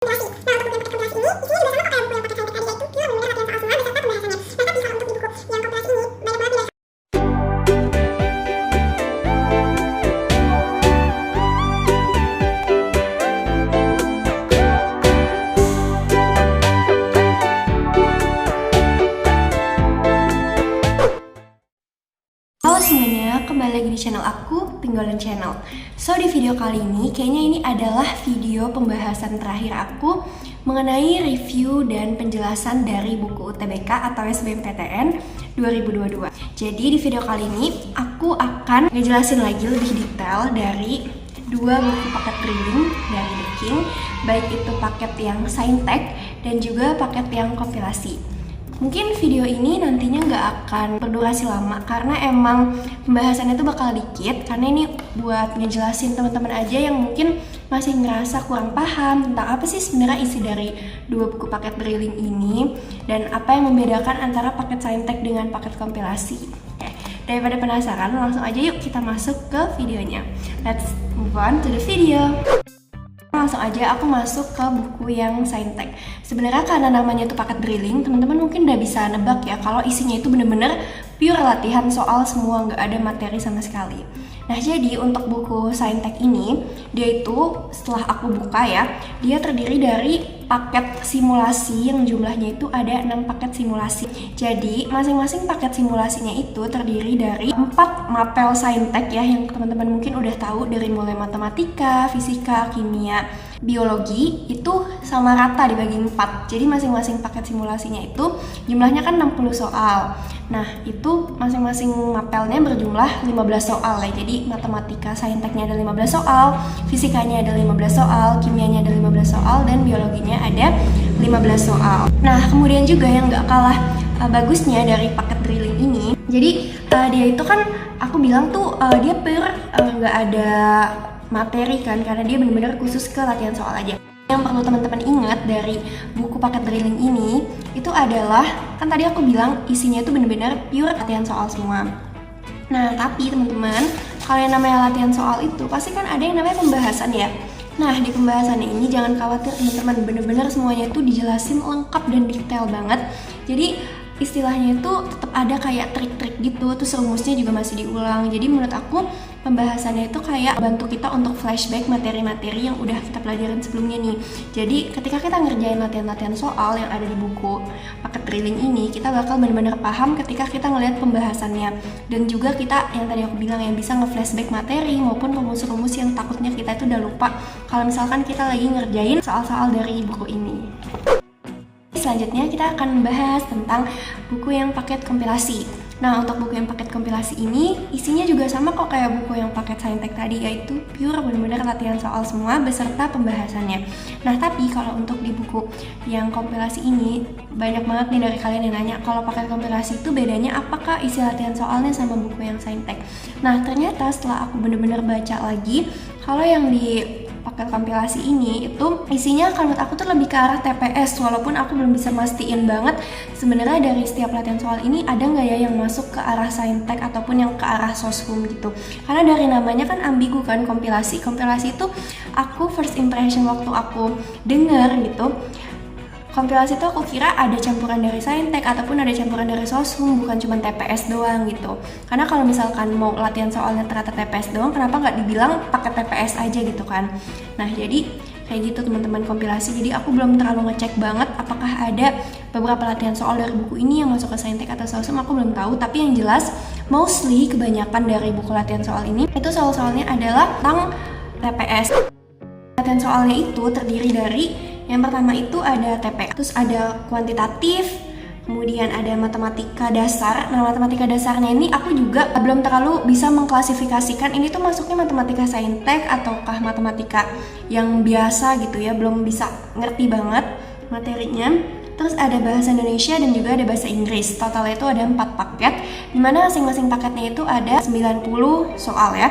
Halo semuanya, kembali lagi di channel aku, Pinggolan Channel. So, di video kali ini, kayaknya ini adalah video pembahasan terakhir aku mengenai review dan penjelasan dari buku UTBK atau SBMPTN 2022. Jadi, di video kali ini, aku akan ngejelasin lagi lebih detail dari dua buku paket reading dari The King, baik itu paket yang Saintek dan juga paket yang kompilasi. Mungkin video ini nantinya nggak akan berdurasi lama karena emang pembahasannya itu bakal dikit, karena ini buat ngejelasin teman-teman aja yang mungkin masih ngerasa kurang paham tentang apa sih sebenarnya isi dari dua buku paket drilling ini dan apa yang membedakan antara paket Saintek dengan paket kompilasi. Oke, daripada penasaran, langsung aja yuk kita masuk ke videonya. Let's move on to the video. Langsung aja aku masuk ke buku yang Saintek. Sebenarnya karena namanya itu paket drilling, teman-teman mungkin udah bisa nebak ya kalau isinya itu bener-bener pure latihan soal semua, nggak ada materi sama sekali. Nah, jadi untuk buku Saintek ini, dia itu setelah aku buka ya, dia terdiri dari paket simulasi yang jumlahnya itu ada 6 paket simulasi. Jadi, masing-masing paket simulasinya itu terdiri dari 4 mapel Saintek ya, yang teman-teman mungkin udah tahu dari mulai matematika, fisika, kimia, biologi, itu sama rata dibagi 4. Jadi, masing-masing paket simulasinya itu jumlahnya kan 60 soal. Nah, itu masing-masing mapelnya berjumlah 15 soal ya. Jadi, matematika Sainteknya ada 15 soal, fisikanya ada 15 soal, kimianya ada 15 soal, dan biologinya ada 15 soal. Nah, kemudian juga yang nggak kalah bagusnya dari paket drilling ini, jadi dia itu kan aku bilang tuh dia pure nggak ada materi kan, karena dia benar-benar khusus ke latihan soal aja. Yang perlu teman-teman ingat dari buku paket drilling ini itu adalah, kan tadi aku bilang isinya itu benar-benar pure latihan soal semua. Nah, tapi teman-teman, kalau yang namanya latihan soal itu pasti kan ada yang namanya pembahasan ya. Nah, di pembahasannya ini jangan khawatir teman-teman, bener-bener semuanya itu dijelasin lengkap dan detail banget. Jadi istilahnya itu tetap ada kayak trik-trik gitu, terus rumusnya juga masih diulang. Jadi menurut aku pembahasannya itu kayak bantu kita untuk flashback materi-materi yang udah kita pelajarin sebelumnya nih. Jadi ketika kita ngerjain latihan-latihan soal yang ada di buku paket drilling ini, kita bakal benar-benar paham ketika kita ngelihat pembahasannya. Dan juga kita yang tadi aku bilang yang bisa nge-flashback materi maupun rumus-rumus yang takutnya kita itu udah lupa kalau misalkan kita lagi ngerjain soal-soal dari buku ini. Selanjutnya kita akan membahas tentang buku yang paket kompilasi. Nah, untuk buku yang paket kompilasi ini isinya juga sama kok kayak buku yang paket Saintek tadi, yaitu pure benar-benar latihan soal semua beserta pembahasannya. Nah, tapi kalau untuk di buku yang kompilasi ini banyak banget nih dari kalian yang nanya kalau paket kompilasi itu bedanya apakah isi latihan soalnya sama buku yang Saintek. Nah, ternyata setelah aku benar-benar baca lagi, kalau yang di paket kompilasi ini itu isinya kalau menurut aku tuh lebih ke arah TPS, walaupun aku belum bisa mastiin banget sebenarnya dari setiap latihan soal ini ada nggak ya yang masuk ke arah Saintek ataupun yang ke arah soshum gitu, karena dari namanya kan ambigu kan, kompilasi itu aku first impression waktu aku denger gitu, kompilasi itu aku kira ada campuran dari Saintek ataupun ada campuran dari soshum, bukan cuma TPS doang gitu. Karena kalau misalkan mau latihan soalnya ternyata TPS doang, kenapa nggak dibilang pakai TPS aja gitu kan. Nah, jadi kayak gitu teman-teman kompilasi. Jadi aku belum terlalu ngecek banget apakah ada beberapa latihan soal dari buku ini yang masuk ke Saintek atau soshum, aku belum tahu. Tapi yang jelas mostly kebanyakan dari buku latihan soal ini itu soal-soalnya adalah tentang TPS. Latihan soalnya itu terdiri dari yang pertama itu ada TP, terus ada kuantitatif, kemudian ada matematika dasar. Nah, matematika dasarnya ini aku juga belum terlalu bisa mengklasifikasikan ini tuh masuknya matematika Saintek ataukah matematika yang biasa gitu ya, belum bisa ngerti banget materinya. Terus ada bahasa Indonesia dan juga ada bahasa Inggris. Totalnya itu ada 4 paket, dimana masing-masing paketnya itu ada 90 soal ya.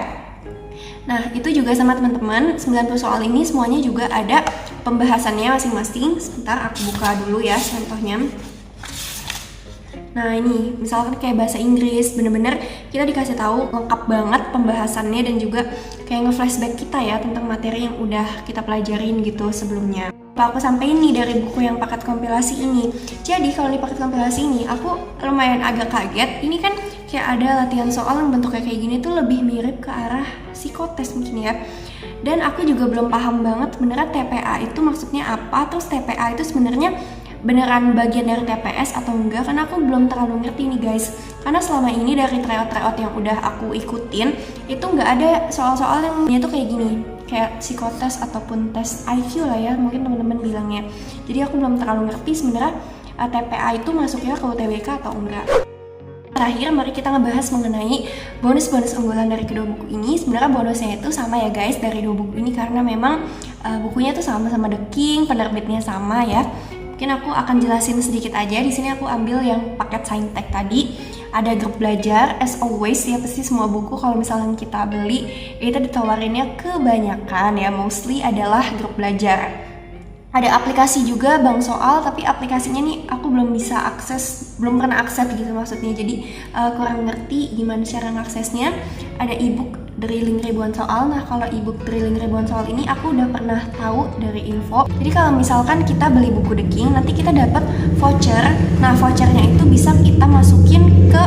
Nah, itu juga sama teman-teman, 90 soal ini semuanya juga ada pembahasannya masing-masing. Sebentar aku buka dulu ya contohnya. Nah, ini misalkan kayak bahasa Inggris, bener-bener kita dikasih tahu lengkap banget pembahasannya dan juga kayak nge-flashback kita ya tentang materi yang udah kita pelajarin gitu sebelumnya. aku sampai ini dari buku yang paket kompilasi ini. Jadi kalau di paket kompilasi ini aku lumayan agak kaget. Ini kan kayak ada latihan soal yang bentuknya kayak gini tuh lebih mirip ke arah psikotes mungkin ya. Dan aku juga belum paham banget sebenarnya TPA itu maksudnya apa. Terus TPA itu sebenarnya beneran bagian dari TPS atau enggak, karena aku belum terlalu ngerti nih guys. Karena selama ini dari tryout yang udah aku ikutin itu nggak ada soal-soal yang itu kayak gini, kayak psikotes ataupun tes IQ lah ya mungkin teman-teman bilangnya. Jadi aku belum terlalu ngerti sebenarnya TPA itu masuknya ke UTBK atau enggak. Terakhir mari kita ngebahas mengenai bonus-bonus unggulan dari kedua buku ini. Sebenarnya bonusnya itu sama ya guys dari dua buku ini, karena memang bukunya tuh sama-sama The King, penerbitnya sama ya. Mungkin aku akan jelasin sedikit aja. Di sini aku ambil yang paket Saintek tadi. Ada grup belajar, as always ya, pasti semua buku kalau misalnya kita beli itu ditawarinnya kebanyakan ya, mostly adalah grup belajar. Ada aplikasi juga Bank Soal, tapi aplikasinya nih aku belum bisa akses, belum pernah akses gitu maksudnya. Jadi kurang ngerti gimana cara ngaksesnya. Ada ebook Drilling Ribuan Soal. Nah kalau ebook Drilling Ribuan Soal ini aku udah pernah tahu dari info. Jadi kalau misalkan kita beli buku The King, nanti kita dapat voucher. Nah vouchernya itu bisa kita masukin ke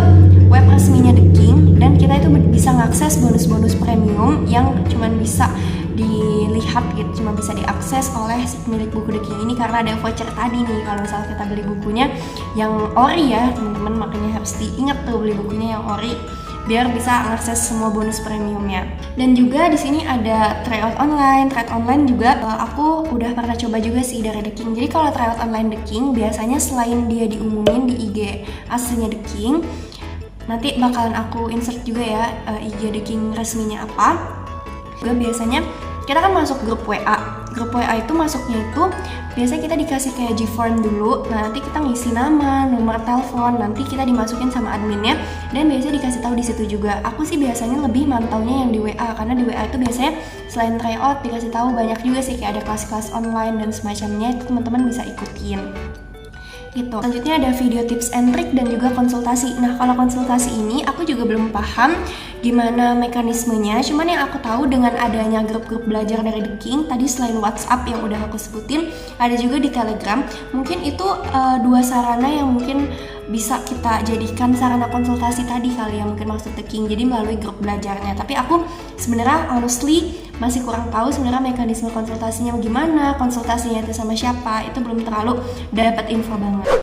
web resminya The King, dan kita itu bisa ngakses bonus-bonus premium yang cuman bisa dilihat gitu, cuma bisa diakses oleh si pemilik buku The King ini karena ada voucher tadi nih. Kalau misalnya kita beli bukunya yang ori ya teman-teman, makanya harus diingat tuh beli bukunya yang ori biar bisa akses semua bonus premiumnya. Dan juga di sini ada tryout online. Tryout online juga aku udah pernah coba juga sih dari The King. Jadi kalau tryout online The King biasanya selain dia diumumin di IG aslinya The King, nanti bakalan aku insert juga ya IG The King resminya apa. Juga biasanya kita kan masuk grup WA. Grup WA itu masuknya itu biasanya kita dikasih kayak G-form dulu. Nah nanti kita ngisi nama, nomor telepon, nanti kita dimasukin sama adminnya, dan biasanya dikasih tahu di situ juga. Aku sih biasanya lebih mantaunya yang di WA, karena di WA itu biasanya selain tryout dikasih tahu banyak juga sih, kayak ada kelas-kelas online dan semacamnya, itu teman-teman bisa ikutin gitu. Selanjutnya ada video tips and trick dan juga konsultasi. Nah kalau konsultasi ini aku juga belum paham gimana mekanismenya, cuman yang aku tahu dengan adanya grup-grup belajar dari The King tadi, selain WhatsApp yang udah aku sebutin, ada juga di Telegram. Mungkin itu dua sarana yang mungkin bisa kita jadikan sarana konsultasi tadi kali ya, mungkin maksud The King, jadi melalui grup belajarnya. Tapi aku sebenarnya honestly masih kurang tahu sebenarnya mekanisme konsultasinya gimana, konsultasinya itu sama siapa, itu belum terlalu dapat info banget.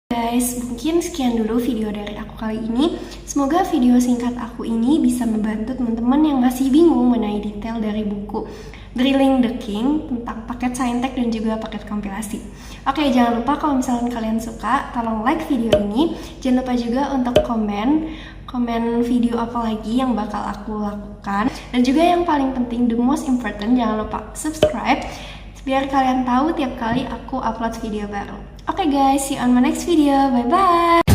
Guys, mungkin sekian dulu video dari aku kali ini. Semoga video singkat aku ini bisa membantu teman-teman yang masih bingung mengenai detail dari buku Drilling The King tentang paket Saintek dan juga paket kompilasi. Oke, jangan lupa kalau misalnya kalian suka, tolong like video ini. Jangan lupa juga untuk komen video apa lagi yang bakal aku lakukan. Dan juga yang paling penting, the most important, jangan lupa subscribe biar kalian tahu tiap kali aku upload video baru. Oke guys, see you on my next video. Bye bye.